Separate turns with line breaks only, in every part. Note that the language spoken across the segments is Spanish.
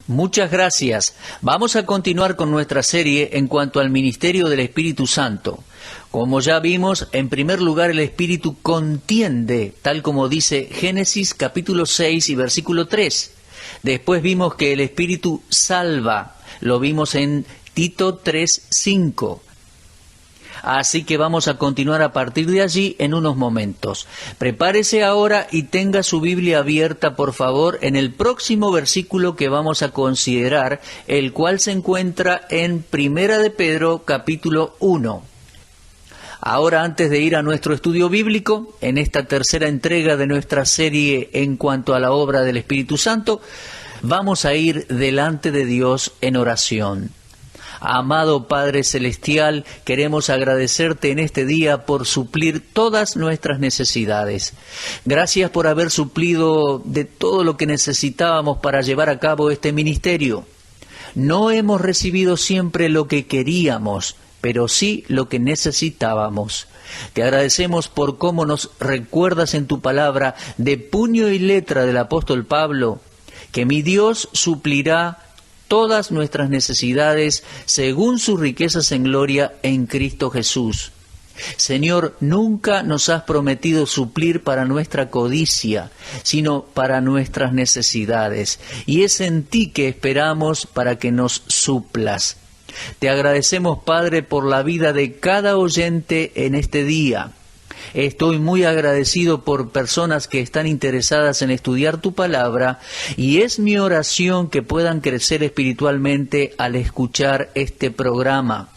Muchas gracias. Vamos a continuar con nuestra serie en cuanto al ministerio del Espíritu Santo. Como ya vimos, en primer lugar el Espíritu contiende, tal como dice Génesis capítulo 6 y versículo 3. Después vimos que el Espíritu salva, lo vimos en Tito 3:5. Así que vamos a continuar a partir de allí en unos momentos. Prepárese ahora y tenga su Biblia abierta, por favor, en el próximo versículo que vamos a considerar, el cual se encuentra en Primera de Pedro, capítulo 1. Ahora, antes de ir a nuestro estudio bíblico, en esta tercera entrega de nuestra serie en cuanto a la obra del Espíritu Santo, vamos a ir delante de Dios en oración. Amado Padre Celestial, queremos agradecerte en este día por suplir todas nuestras necesidades. Gracias por haber suplido de todo lo que necesitábamos para llevar a cabo este ministerio. No hemos recibido siempre lo que queríamos, pero sí lo que necesitábamos. Te agradecemos por cómo nos recuerdas en tu palabra, de puño y letra del apóstol Pablo, que mi Dios suplirá todas nuestras necesidades según sus riquezas en gloria en Cristo Jesús. Señor, nunca nos has prometido suplir para nuestra codicia, sino para nuestras necesidades, y es en ti que esperamos para que nos suplas. Te agradecemos, Padre, por la vida de cada oyente en este día. Estoy muy agradecido por personas que están interesadas en estudiar tu palabra, y es mi oración que puedan crecer espiritualmente al escuchar este programa.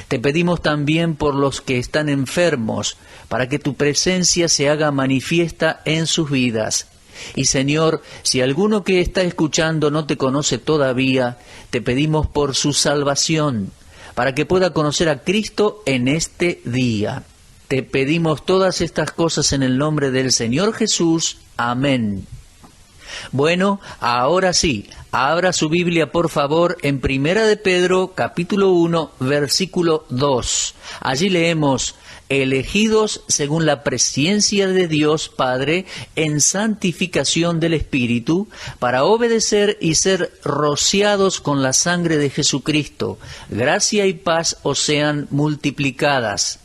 Te pedimos también por los que están enfermos, para que tu presencia se haga manifiesta en sus vidas. Y Señor, si alguno que está escuchando no te conoce todavía, te pedimos por su salvación, para que pueda conocer a Cristo en este día. Te pedimos todas estas cosas en el nombre del Señor Jesús. Amén. Bueno, ahora sí, abra su Biblia por favor en Primera de Pedro, capítulo 1, versículo 2. Allí leemos: elegidos según la presciencia de Dios Padre en santificación del Espíritu, para obedecer y ser rociados con la sangre de Jesucristo. Gracia y paz os sean multiplicadas.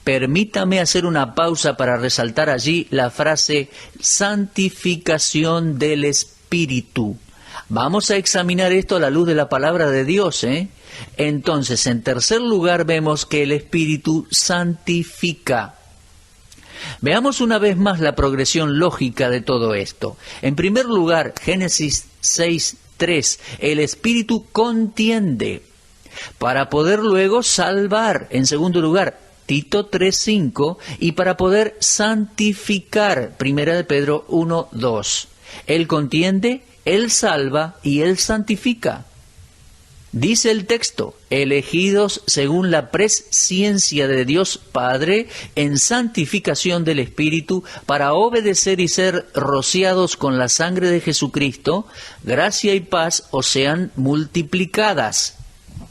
Permítame hacer una pausa para resaltar allí la frase santificación del Espíritu. Vamos a examinar esto a la luz de la palabra de Dios, Entonces, en tercer lugar, vemos que el Espíritu santifica. Veamos una vez más la progresión lógica de todo esto. En primer lugar, Génesis 6:3, el Espíritu contiende para poder luego salvar. En segundo lugar, Tito 3:5, y para poder santificar, Primera de Pedro 1:2. Él contiende, Él salva y Él santifica. Dice el texto: elegidos según la presciencia de Dios Padre en santificación del Espíritu, para obedecer y ser rociados con la sangre de Jesucristo, gracia y paz os sean multiplicadas.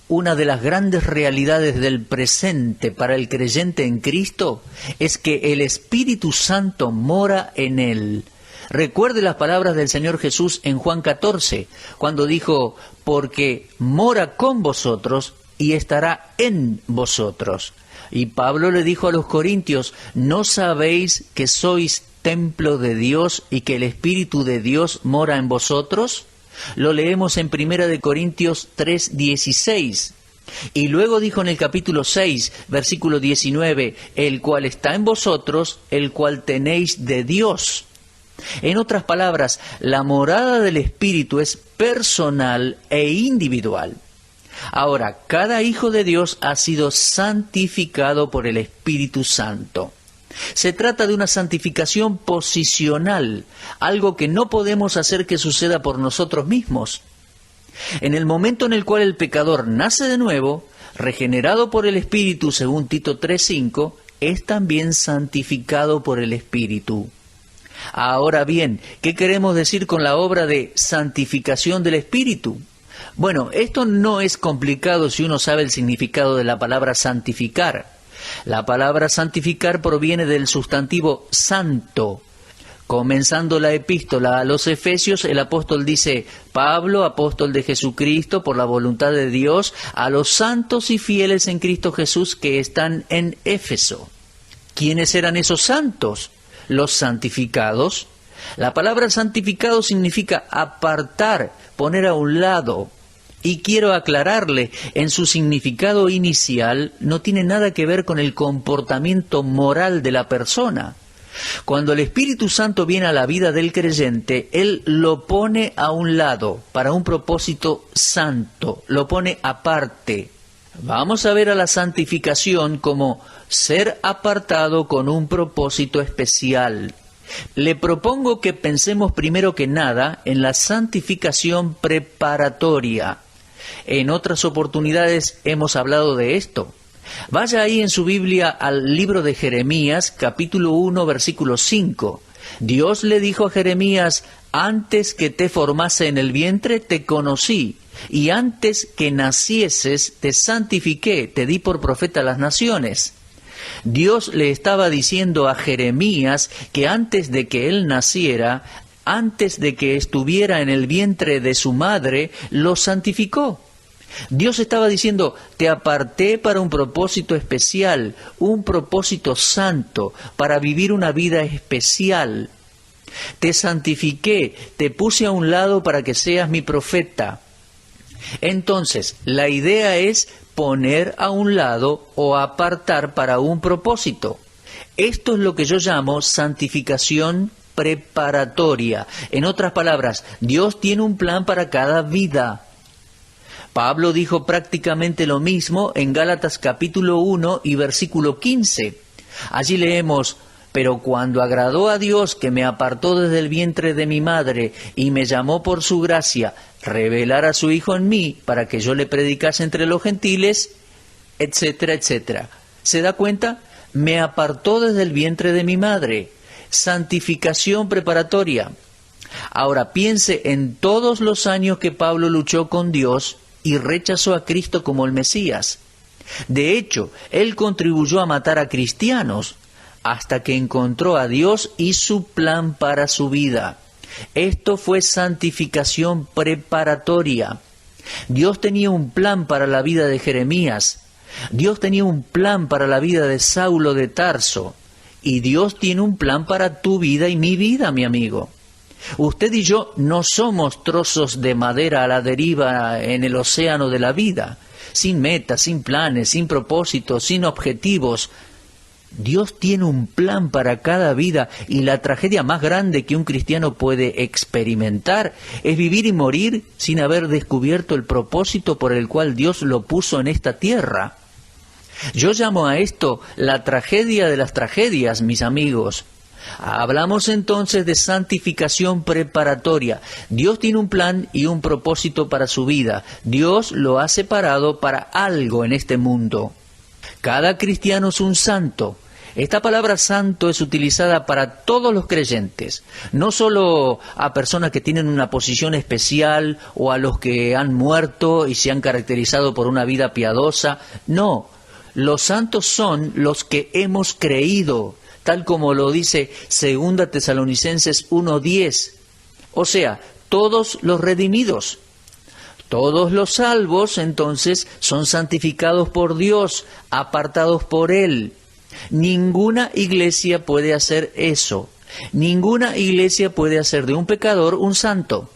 Una de las grandes realidades del presente para el creyente en Cristo es que el Espíritu Santo mora en él. Recuerde las palabras del Señor Jesús en Juan 14, cuando dijo: porque mora con vosotros y estará en vosotros. Y Pablo le dijo a los corintios: ¿no sabéis que sois templo de Dios y que el Espíritu de Dios mora en vosotros? Lo leemos en Primera de Corintios 3:16. Y luego dijo en el capítulo 6, versículo 19, el cual está en vosotros, el cual tenéis de Dios. En otras palabras, la morada del Espíritu es personal e individual. Ahora, cada hijo de Dios ha sido santificado por el Espíritu Santo. Se trata de una santificación posicional, algo que no podemos hacer que suceda por nosotros mismos. En el momento en el cual el pecador nace de nuevo, regenerado por el Espíritu según Tito 3:5, es también santificado por el Espíritu. Ahora bien, ¿qué queremos decir con la obra de santificación del Espíritu? Bueno, esto no es complicado si uno sabe el significado de la palabra santificar. La palabra santificar proviene del sustantivo santo, Comenzando la epístola a los Efesios, el apóstol dice: Pablo, apóstol de Jesucristo, por la voluntad de Dios, a los santos y fieles en Cristo Jesús que están en Éfeso. ¿Quiénes eran esos santos? Los santificados. La palabra santificado significa apartar, poner a un lado. Y quiero aclararle, en su significado inicial no tiene nada que ver con el comportamiento moral de la persona. Cuando el Espíritu Santo viene a la vida del creyente, Él lo pone a un lado para un propósito santo, lo pone aparte. Vamos a ver a la santificación como ser apartado con un propósito especial. Le propongo que pensemos primero que nada en la santificación preparatoria. En otras oportunidades hemos hablado de esto. Vaya ahí en su Biblia al libro de Jeremías, capítulo 1, versículo 5. Dios le dijo a Jeremías: antes que te formase en el vientre te conocí, y antes que nacieses te santifiqué, te di por profeta a las naciones. Dios le estaba diciendo a Jeremías que antes de que él naciera, antes de que estuviera en el vientre de su madre, lo santificó. Dios estaba diciendo: te aparté para un propósito especial, un propósito santo, para vivir una vida especial. Te santifiqué, te puse a un lado para que seas mi profeta. Entonces, la idea es poner a un lado o apartar para un propósito. Esto es lo que yo llamo santificación preparatoria. En otras palabras, Dios tiene un plan para cada vida. Pablo dijo prácticamente lo mismo en Gálatas capítulo 1 y versículo 15. Allí leemos: pero cuando agradó a Dios, que me apartó desde el vientre de mi madre y me llamó por su gracia, revelar a su Hijo en mí para que yo le predicase entre los gentiles, etcétera, etcétera. ¿Se da cuenta? Me apartó desde el vientre de mi madre. Santificación preparatoria. Ahora piense en todos los años que Pablo luchó con Dios y rechazó a Cristo como el Mesías. De hecho, él contribuyó a matar a cristianos hasta que encontró a Dios y su plan para su vida. Esto fue santificación preparatoria. Dios tenía un plan para la vida de Jeremías. Dios tenía un plan para la vida de Saulo de Tarso. Y Dios tiene un plan para tu vida y mi vida, mi amigo. Usted y yo no somos trozos de madera a la deriva en el océano de la vida, sin metas, sin planes, sin propósitos, sin objetivos. Dios tiene un plan para cada vida, y la tragedia más grande que un cristiano puede experimentar es vivir y morir sin haber descubierto el propósito por el cual Dios lo puso en esta tierra. Yo llamo a esto la tragedia de las tragedias, mis amigos. Hablamos entonces de santificación preparatoria. Dios tiene un plan y un propósito para su vida. Dios lo ha separado para algo en este mundo. Cada cristiano es un santo. Esta palabra santo es utilizada para todos los creyentes, no solo a personas que tienen una posición especial o a los que han muerto y se han caracterizado por una vida piadosa. No, los santos son los que hemos creído, tal como lo dice 2 Tesalonicenses 1:10. O sea, todos los redimidos. Todos los salvos, entonces, son santificados por Dios, apartados por Él. Ninguna iglesia puede hacer eso. Ninguna iglesia puede hacer de un pecador un santo.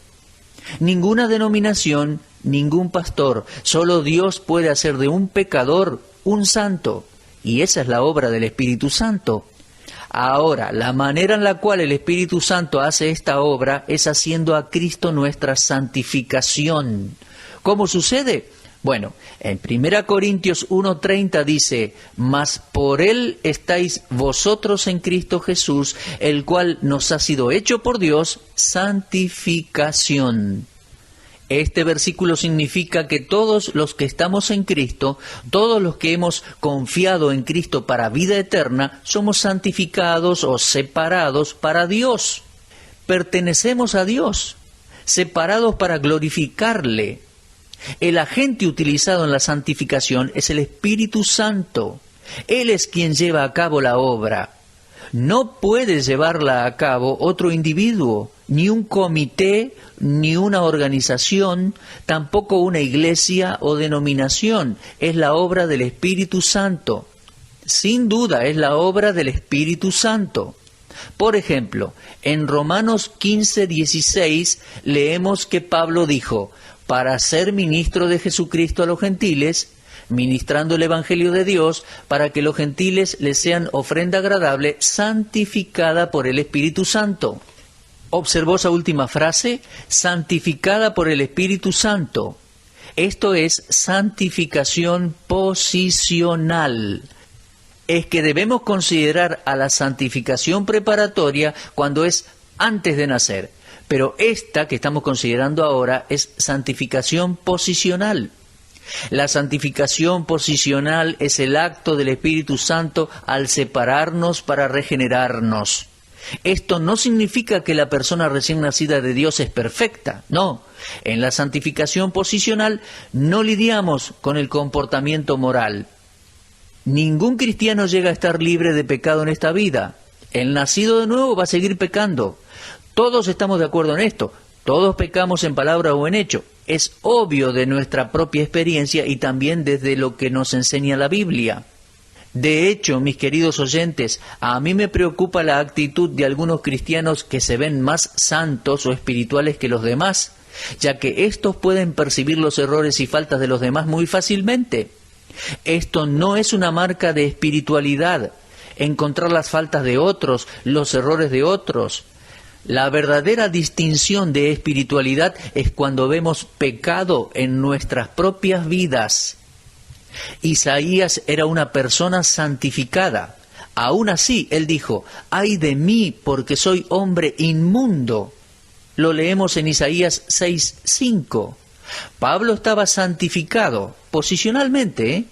Ninguna denominación, ningún pastor. Solo Dios puede hacer de un pecador un santo. Y esa es la obra del Espíritu Santo. Ahora, la manera en la cual el Espíritu Santo hace esta obra es haciendo a Cristo nuestra santificación. ¿Cómo sucede? Bueno, en 1 Corintios 1:30 dice: mas por Él estáis vosotros en Cristo Jesús, el cual nos ha sido hecho por Dios santificación. Este versículo significa que todos los que estamos en Cristo, todos los que hemos confiado en Cristo para vida eterna, somos santificados o separados para Dios. Pertenecemos a Dios, separados para glorificarle. El agente utilizado en la santificación es el Espíritu Santo. Él es quien lleva a cabo la obra. No puede llevarla a cabo otro individuo, ni un comité, ni una organización, tampoco una iglesia o denominación. Es la obra del Espíritu Santo. Sin duda es la obra del Espíritu Santo. Por ejemplo, en Romanos 15:16 leemos que Pablo dijo: para ser ministro de Jesucristo a los gentiles, ministrando el Evangelio de Dios, para que los gentiles les sean ofrenda agradable, santificada por el Espíritu Santo. ¿Observó esa última frase? Santificada por el Espíritu Santo. Esto es santificación posicional. Es que debemos considerar a la santificación preparatoria cuando es antes de nacer, pero esta que estamos considerando ahora es santificación posicional. La santificación posicional es el acto del Espíritu Santo al separarnos para regenerarnos. Esto no significa que la persona recién nacida de Dios es perfecta, no. En la santificación posicional no lidiamos con el comportamiento moral. Ningún cristiano llega a estar libre de pecado en esta vida. El nacido de nuevo va a seguir pecando. Todos estamos de acuerdo en esto. Todos pecamos en palabra o en hecho. Es obvio de nuestra propia experiencia y también desde lo que nos enseña la Biblia. De hecho, mis queridos oyentes, a mí me preocupa la actitud de algunos cristianos que se ven más santos o espirituales que los demás, ya que estos pueden percibir los errores y faltas de los demás muy fácilmente. Esto no es una marca de espiritualidad, encontrar las faltas de otros, los errores de otros. La verdadera distinción de espiritualidad es cuando vemos pecado en nuestras propias vidas. Isaías era una persona santificada. Aún así, él dijo: «Ay de mí, porque soy hombre inmundo». Lo leemos en Isaías 6:5. Pablo estaba santificado, posicionalmente,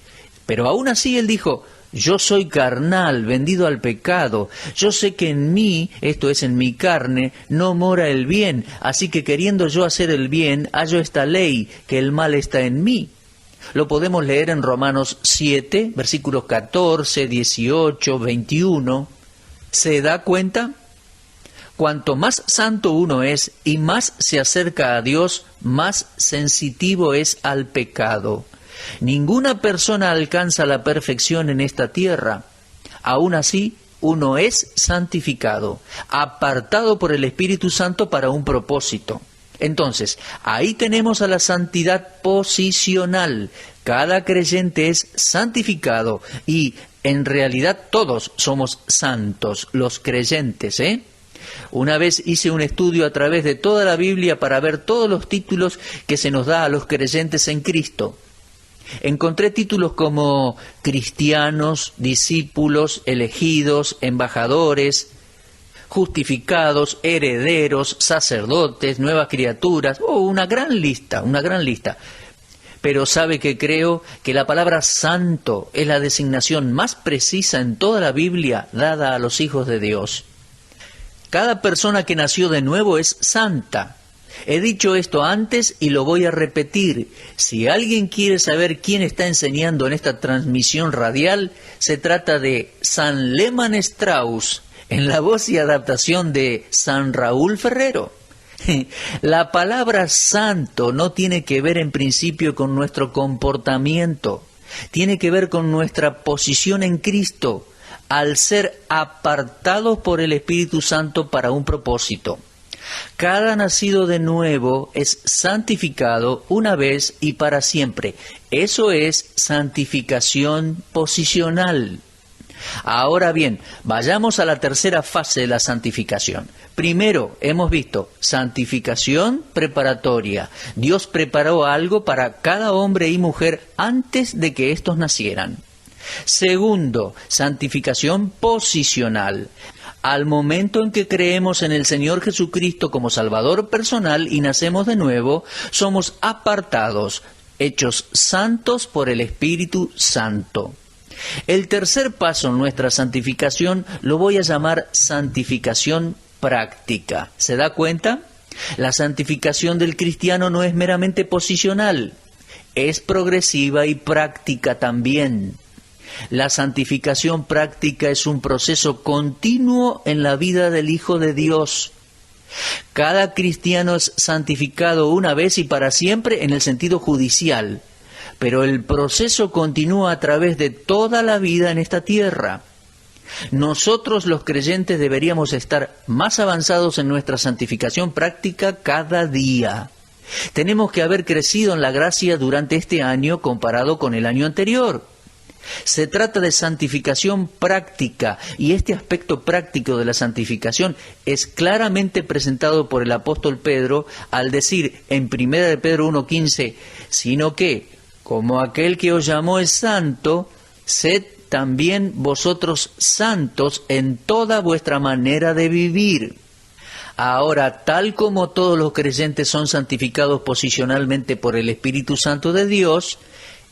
pero aún así él dijo: «Yo soy carnal, vendido al pecado. Yo sé que en mí, esto es en mi carne, no mora el bien. Así que queriendo yo hacer el bien, hallo esta ley, que el mal está en mí». Lo podemos leer en Romanos 7, versículos 14, 18, 21. ¿Se da cuenta? Cuanto más santo uno es y más se acerca a Dios, más sensitivo es al pecado. Ninguna persona alcanza la perfección en esta tierra. Aún así, uno es santificado, apartado por el Espíritu Santo para un propósito. Entonces, ahí tenemos a la santidad posicional. Cada creyente es santificado y, en realidad, todos somos santos, los creyentes, Una vez hice un estudio a través de toda la Biblia para ver todos los títulos que se nos da a los creyentes en Cristo. Encontré títulos como cristianos, discípulos, elegidos, embajadores, justificados, herederos, sacerdotes, nuevas criaturas, una gran lista. Pero ¿sabe qué? Creo que la palabra santo es la designación más precisa en toda la Biblia dada a los hijos de Dios. Cada persona que nació de nuevo es santa. He dicho esto antes y lo voy a repetir. Si alguien quiere saber quién está enseñando en esta transmisión radial, se trata de San Lehmann Strauss, en la voz y adaptación de San Raúl Ferrero. La palabra santo no tiene que ver en principio con nuestro comportamiento, tiene que ver con nuestra posición en Cristo, al ser apartados por el Espíritu Santo para un propósito. Cada nacido de nuevo es santificado una vez y para siempre. Eso es santificación posicional. Ahora bien, vayamos a la tercera fase de la santificación. Primero, hemos visto santificación preparatoria. Dios preparó algo para cada hombre y mujer antes de que éstos nacieran. Segundo, santificación posicional. Al momento en que creemos en el Señor Jesucristo como Salvador personal y nacemos de nuevo, somos apartados, hechos santos por el Espíritu Santo. El tercer paso en nuestra santificación lo voy a llamar santificación práctica. ¿Se da cuenta? La santificación del cristiano no es meramente posicional, es progresiva y práctica también. La santificación práctica es un proceso continuo en la vida del Hijo de Dios. Cada cristiano es santificado una vez y para siempre en el sentido judicial, pero el proceso continúa a través de toda la vida en esta tierra. Nosotros los creyentes deberíamos estar más avanzados en nuestra santificación práctica cada día. Tenemos que haber crecido en la gracia durante este año comparado con el año anterior. Se trata de santificación práctica y este aspecto práctico de la santificación es claramente presentado por el apóstol Pedro al decir en 1 de Pedro 1:15, sino que, como aquel que os llamó es santo, sed también vosotros santos en toda vuestra manera de vivir. Ahora, tal como todos los creyentes son santificados posicionalmente por el Espíritu Santo de Dios,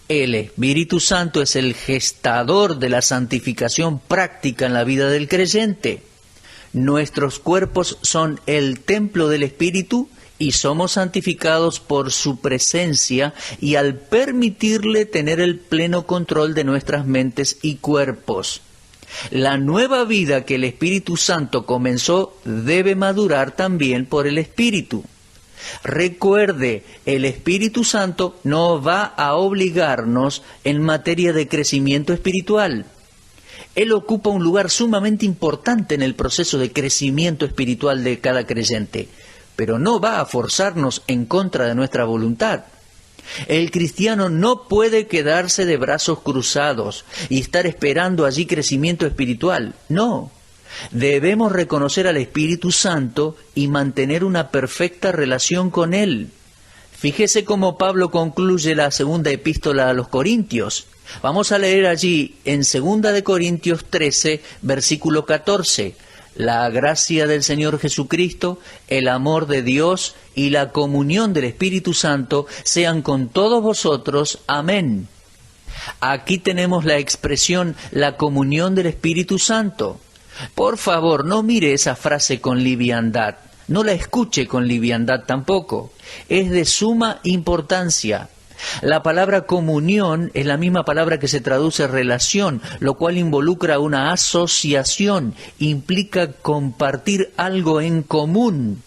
el Espíritu Santo es el gestador de la santificación práctica en la vida del creyente. Nuestros cuerpos son el templo del Espíritu y somos santificados por su presencia y al permitirle tener el pleno control de nuestras mentes y cuerpos. La nueva vida que el Espíritu Santo comenzó debe madurar también por el Espíritu. Recuerde, el Espíritu Santo no va a obligarnos en materia de crecimiento espiritual. Él ocupa un lugar sumamente importante en el proceso de crecimiento espiritual de cada creyente, pero no va a forzarnos en contra de nuestra voluntad. El cristiano no puede quedarse de brazos cruzados y estar esperando allí crecimiento espiritual. No. Debemos reconocer al Espíritu Santo y mantener una perfecta relación con Él. Fíjese cómo Pablo concluye la segunda epístola a los Corintios. Vamos a leer allí en 2 de Corintios 13, versículo 14. La gracia del Señor Jesucristo, el amor de Dios y la comunión del Espíritu Santo sean con todos vosotros. Amén. Aquí tenemos la expresión, la comunión del Espíritu Santo. Por favor, no mire esa frase con liviandad. No la escuche con liviandad tampoco. Es de suma importancia. La palabra comunión es la misma palabra que se traduce relación, lo cual involucra una asociación, implica compartir algo en común,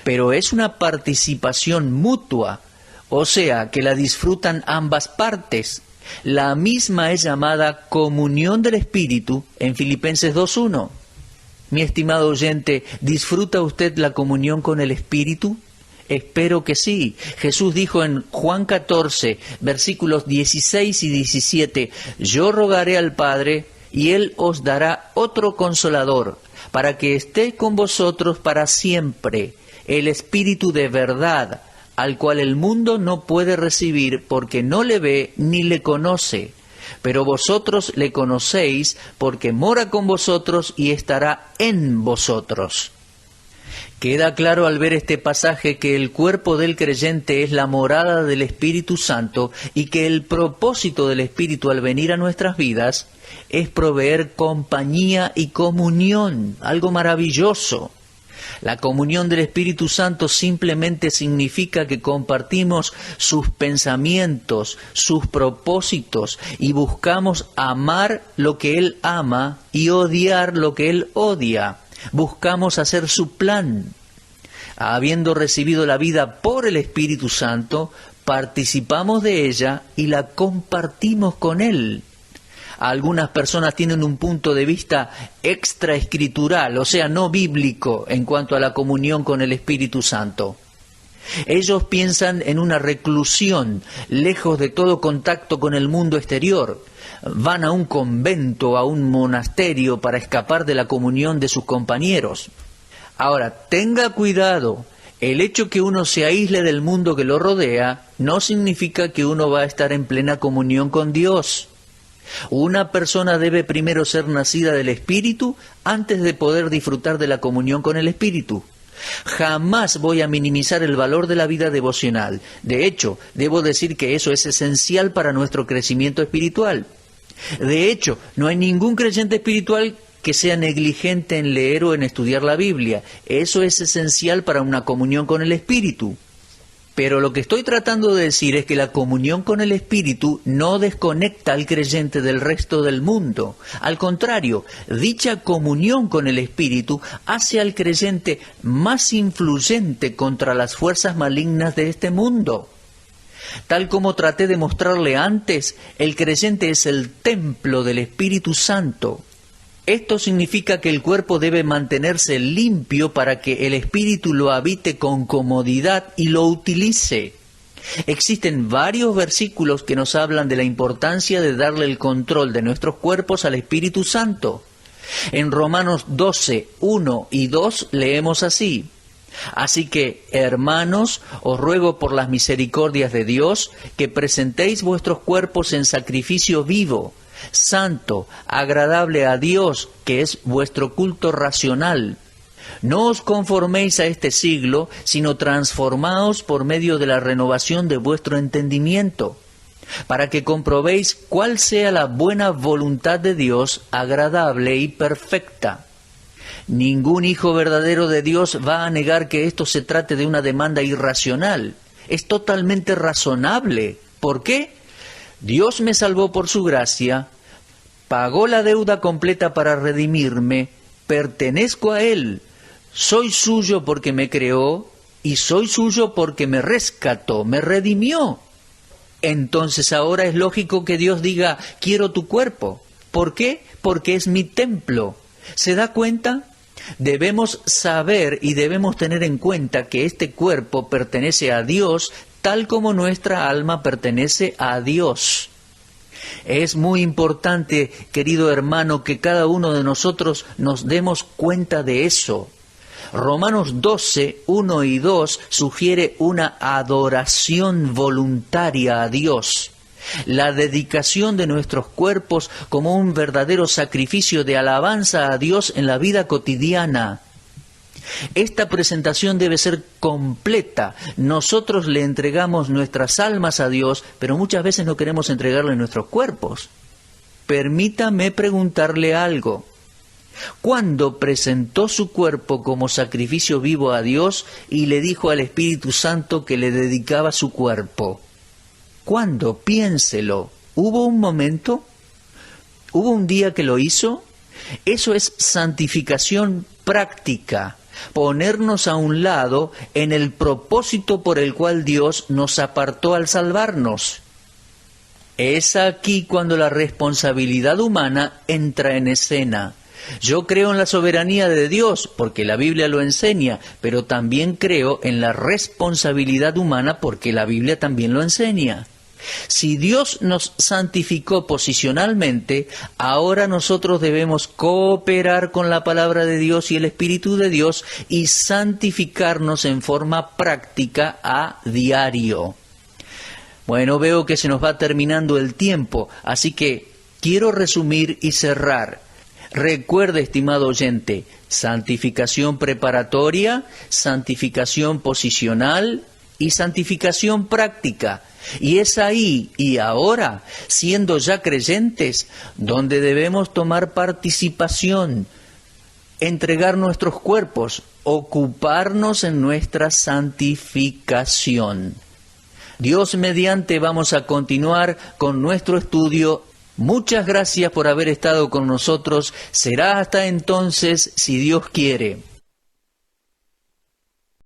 pero es una participación mutua, o sea, que la disfrutan ambas partes. La misma es llamada comunión del Espíritu en Filipenses 2:1. Mi estimado oyente, ¿disfruta usted la comunión con el Espíritu? Espero que sí. Jesús dijo en Juan 14, versículos 16 y 17, yo rogaré al Padre y Él os dará otro consolador, para que esté con vosotros para siempre, el Espíritu de verdad, al cual el mundo no puede recibir porque no le ve ni le conoce. Pero vosotros le conocéis porque mora con vosotros y estará en vosotros. Queda claro al ver este pasaje que el cuerpo del creyente es la morada del Espíritu Santo y que el propósito del Espíritu al venir a nuestras vidas es proveer compañía y comunión, algo maravilloso. La comunión del Espíritu Santo simplemente significa que compartimos sus pensamientos, sus propósitos y buscamos amar lo que Él ama y odiar lo que Él odia. Buscamos hacer su plan. Habiendo recibido la vida por el Espíritu Santo, participamos de ella y la compartimos con Él. Algunas personas tienen un punto de vista extraescritural, o sea, no bíblico, en cuanto a la comunión con el Espíritu Santo. Ellos piensan en una reclusión, lejos de todo contacto con el mundo exterior. Van a un convento, a un monasterio, para escapar de la comunión de sus compañeros. Ahora, tenga cuidado. El hecho que uno se aísle del mundo que lo rodea no significa que uno va a estar en plena comunión con Dios. Una persona debe primero ser nacida del Espíritu antes de poder disfrutar de la comunión con el Espíritu. Jamás voy a minimizar el valor de la vida devocional. De hecho, debo decir que eso es esencial para nuestro crecimiento espiritual. De hecho, no hay ningún creyente espiritual que sea negligente en leer o en estudiar la Biblia. Eso es esencial para una comunión con el Espíritu. Pero lo que estoy tratando de decir es que la comunión con el Espíritu no desconecta al creyente del resto del mundo. Al contrario, dicha comunión con el Espíritu hace al creyente más influyente contra las fuerzas malignas de este mundo. Tal como traté de mostrarle antes, el creyente es el templo del Espíritu Santo. Esto significa que el cuerpo debe mantenerse limpio para que el Espíritu lo habite con comodidad y lo utilice. Existen varios versículos que nos hablan de la importancia de darle el control de nuestros cuerpos al Espíritu Santo. En Romanos 12, 1 y 2 leemos así: Así que, hermanos, os ruego por las misericordias de Dios que presentéis vuestros cuerpos en sacrificio vivo, santo, agradable a Dios, que es vuestro culto racional. No os conforméis a este siglo, sino transformaos por medio de la renovación de vuestro entendimiento, para que comprobéis cuál sea la buena voluntad de Dios, agradable y perfecta. Ningún hijo verdadero de Dios va a negar que esto se trate de una demanda irracional. Es totalmente razonable. ¿Por qué? Dios me salvó por su gracia, pagó la deuda completa para redimirme, pertenezco a Él, soy suyo porque me creó y soy suyo porque me rescató, me redimió. Entonces ahora es lógico que Dios diga, quiero tu cuerpo. ¿Por qué? Porque es mi templo. ¿Se da cuenta? Debemos saber y debemos tener en cuenta que este cuerpo pertenece a Dios, tal como nuestra alma pertenece a Dios. Es muy importante, querido hermano, que cada uno de nosotros nos demos cuenta de eso. Romanos 12, 1 y 2 sugiere una adoración voluntaria a Dios. La dedicación de nuestros cuerpos como un verdadero sacrificio de alabanza a Dios en la vida cotidiana. Esta presentación debe ser completa. Nosotros le entregamos nuestras almas a Dios, pero muchas veces no queremos entregarle nuestros cuerpos. Permítame preguntarle algo. ¿Cuándo presentó su cuerpo como sacrificio vivo a Dios y le dijo al Espíritu Santo que le dedicaba su cuerpo? ¿Cuándo? Piénselo. ¿Hubo un momento? ¿Hubo un día que lo hizo? Eso es santificación práctica. Ponernos a un lado en el propósito por el cual Dios nos apartó al salvarnos. Es aquí cuando la responsabilidad humana entra en escena. Yo creo en la soberanía de Dios, porque la Biblia lo enseña, pero también creo en la responsabilidad humana, porque la Biblia también lo enseña. Si Dios nos santificó posicionalmente, ahora nosotros debemos cooperar con la palabra de Dios y el Espíritu de Dios y santificarnos en forma práctica a diario. Bueno, veo que se nos va terminando el tiempo, así que quiero resumir y cerrar. Recuerde, estimado oyente, santificación preparatoria, santificación posicional y santificación práctica. Y es ahí y ahora, siendo ya creyentes, donde debemos tomar participación, entregar nuestros cuerpos, ocuparnos en nuestra santificación. Dios mediante vamos a continuar con nuestro estudio. Muchas gracias por haber estado con nosotros. Será hasta entonces, si Dios quiere.